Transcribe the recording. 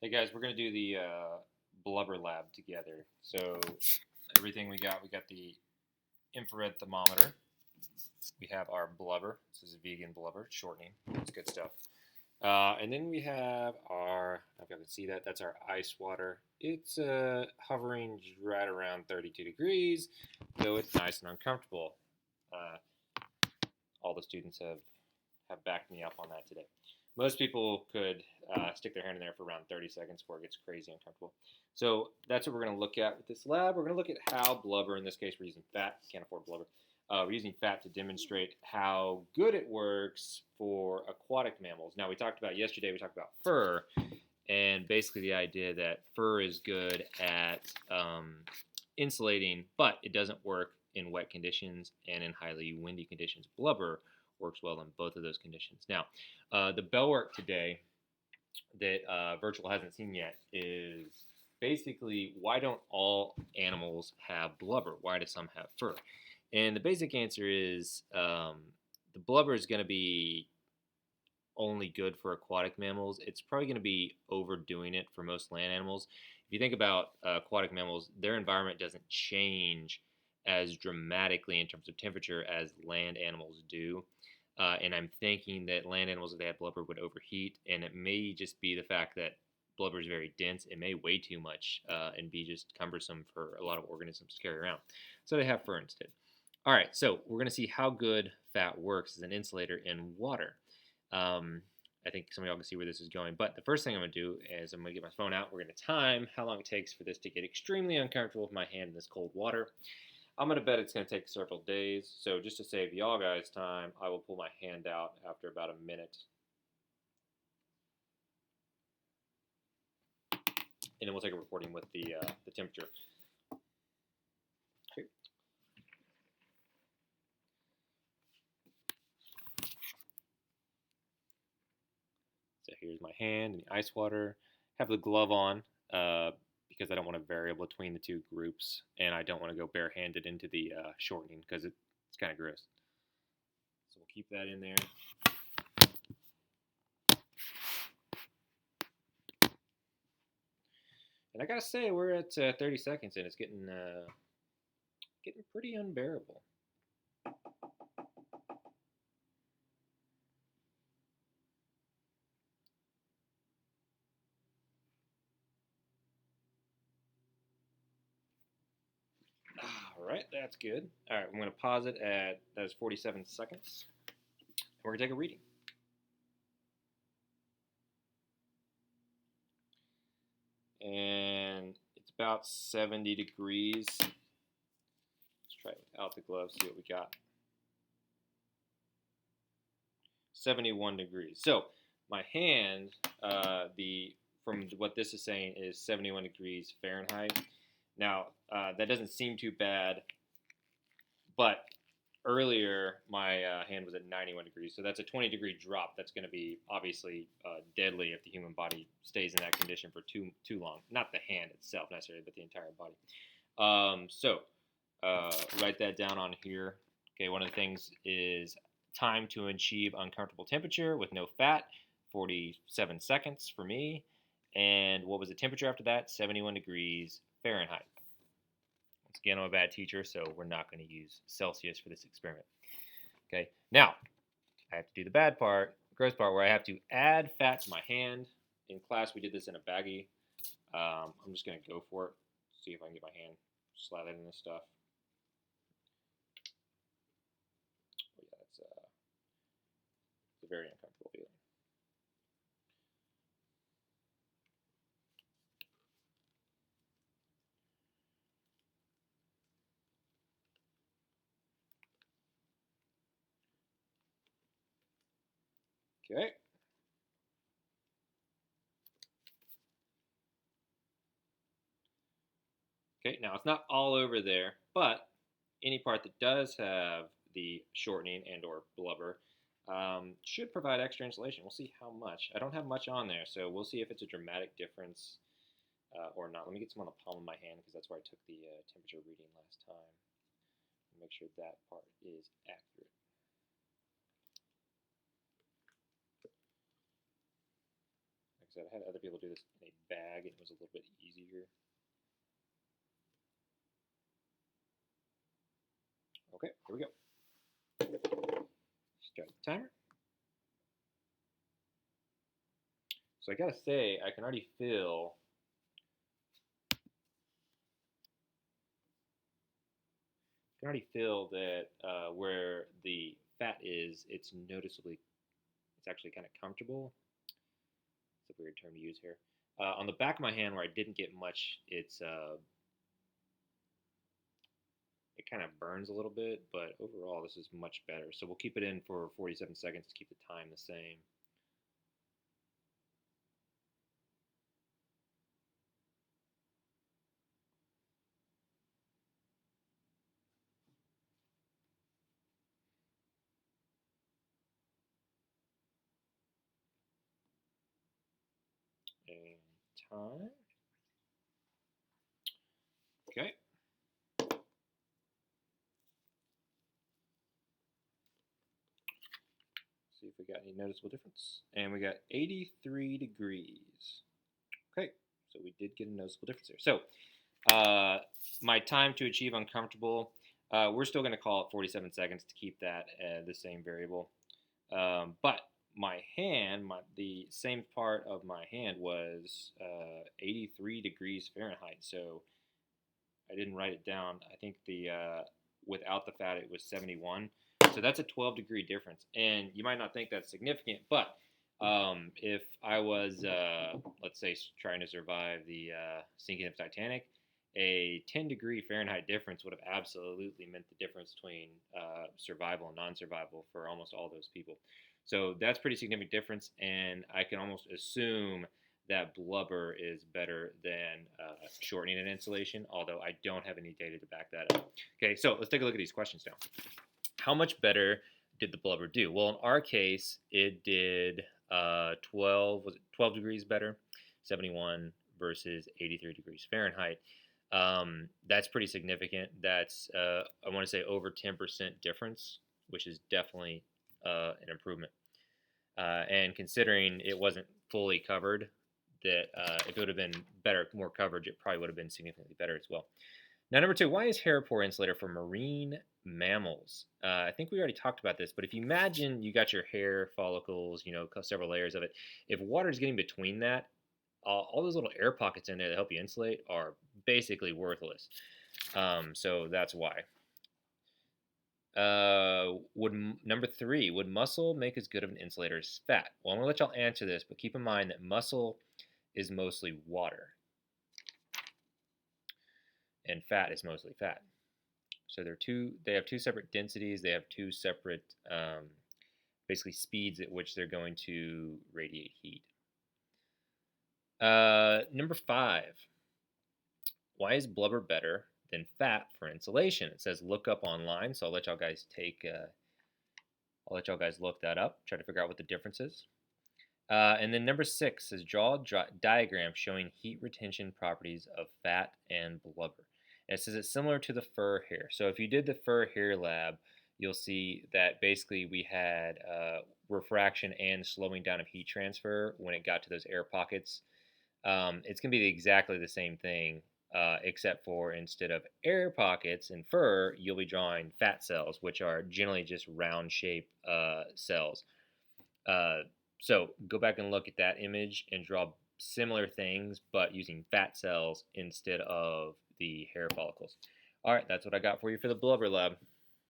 Hey guys, we're gonna do the Blubber lab together. So everything we got the infrared thermometer. We have our blubber. This is vegan blubber, shortening. It's good stuff. And then we have our, I don't know if you can see that, that's our ice water. It's hovering right around 32 degrees, so it's nice and uncomfortable. Uh, all the students have backed me up on that today. Most people could stick their hand in there for around 30 seconds before it gets crazy uncomfortable. So that's what we're going to look at with this lab. We're going to look at how blubber, in this case we're using fat, can't afford blubber. We're using fat to demonstrate how good it works for aquatic mammals. Now we talked about yesterday, we talked about fur, and basically the idea that fur is good at insulating, but it doesn't work in wet conditions and in highly windy conditions. Blubber works well in both of those conditions. Now, the bell work today that Virtual hasn't seen yet is basically why don't all animals have blubber? Why do some have fur? And the basic answer is the blubber is going to be only good for aquatic mammals. It's probably going to be overdoing it for most land animals. If you think about aquatic mammals, their environment doesn't change as dramatically in terms of temperature as land animals do. And I'm thinking that land animals, if they had blubber, would overheat. And it may just be the fact that blubber is very dense. It may weigh too much and be just cumbersome for a lot of organisms to carry around. So they have fur instead. All right, so we're going to see how good fat works as an insulator in water. I think some of y'all can see where this is going. But the first thing I'm going to do is I'm going to get my phone out. We're going to time how long it takes for this to get extremely uncomfortable with my hand in this cold water. I'm going to bet it's going to take several days. So just to save y'all guys time, I will pull my hand out after about a minute. And then we'll take a recording with the temperature. Okay. So here's my hand in the ice water. Have the glove on because I don't want to vary between the two groups, and I don't want to go barehanded into the shortening because it's kind of gross. So we'll keep that in there. And I gotta say, we're at 30 seconds, and it's getting pretty unbearable. All right, that's good. All right, I'm going to pause it at, that is 47 seconds. We're going to take a reading. And it's about 70 degrees. Let's try it without the gloves, see what we got. 71 degrees. So my hand, from what this is saying, is 71 degrees Fahrenheit. Now, that doesn't seem too bad, but earlier my hand was at 91 degrees, so that's a 20-degree drop. That's going to be obviously deadly if the human body stays in that condition for too long. Not the hand itself necessarily, but the entire body. So write that down on here. Okay, one of the things is time to achieve uncomfortable temperature with no fat, 47 seconds for me. And what was the temperature after that? 71 degrees Fahrenheit. Once again, I'm a bad teacher, so we're not going to use Celsius for this experiment. Okay, now I have to do the bad part, the gross part, where I have to add fat to my hand. In class, we did this in a baggie. I'm just going to go for it, see if I can get my hand slathered in this stuff. Oh, yeah, it's a very uncomfortable feeling. Okay. Okay, now it's not all over there, but any part that does have the shortening and or blubber should provide extra insulation. We'll see how much. I don't have much on there, so we'll see if it's a dramatic difference or not. Let me get some on the palm of my hand because that's where I took the temperature reading last time. Make sure that part is accurate. I said, I had other people do this in a bag, and it was a little bit easier. Okay, here we go. Start the timer. So I gotta say, I can already feel that where the fat is, it's actually kind of comfortable. It's a weird term to use here. On the back of my hand where I didn't get much, it kind of burns a little bit, but overall this is much better. So we'll keep it in for 47 seconds to keep the time the same. And time. Okay. See if we got any noticeable difference. And we got 83 degrees. Okay, so we did get a noticeable difference here. So my time to achieve uncomfortable, we're still going to call it 47 seconds to keep that the same variable. But my hand, the same part of my hand was 83 degrees Fahrenheit. So I didn't write it down. I think without the fat it was 71. So that's a 12-degree difference. And you might not think that's significant, but if I was, let's say, trying to survive the sinking of Titanic, a 10-degree Fahrenheit difference would have absolutely meant the difference between survival and non-survival for almost all those people. So that's a pretty significant difference, and I can almost assume that Blubber is better than shortening an insulation, although I don't have any data to back that up. Okay, so let's take a look at these questions now. How much better did the Blubber do? Well, in our case, it did 12 degrees better, 71 versus 83 degrees Fahrenheit. That's pretty significant. That's, I want to say, over 10% difference, which is definitely an improvement. And considering it wasn't fully covered, that if it would have been better, more coverage, it probably would have been significantly better as well. Now, number 2, why is hair pore insulator for marine mammals? I think we already talked about this, but if you imagine you got your hair follicles, several layers of it, if water is getting between that, all those little air pockets in there that help you insulate are basically worthless. So that's why. Number 3, would muscle make as good of an insulator as fat? Well, I'm going to let y'all answer this, but keep in mind that muscle is mostly water, and fat is mostly fat. So they have two separate densities. They have two separate, basically, speeds at which they're going to radiate heat. Number 5, why is Blubber better than fat for insulation? It says look up online, so I'll let y'all guys look that up, try to figure out what the difference is. And then number 6 says draw a diagram showing heat retention properties of fat and Blubber. And it says it's similar to the fur hair. So if you did the fur hair lab, you'll see that basically we had refraction and slowing down of heat transfer when it got to those air pockets. It's going to be exactly the same thing, except for instead of air pockets in fur, you'll be drawing fat cells, which are generally just round-shaped cells. So go back and look at that image and draw similar things, but using fat cells instead of the hair follicles. All right, that's what I got for you for the Blubber Lab.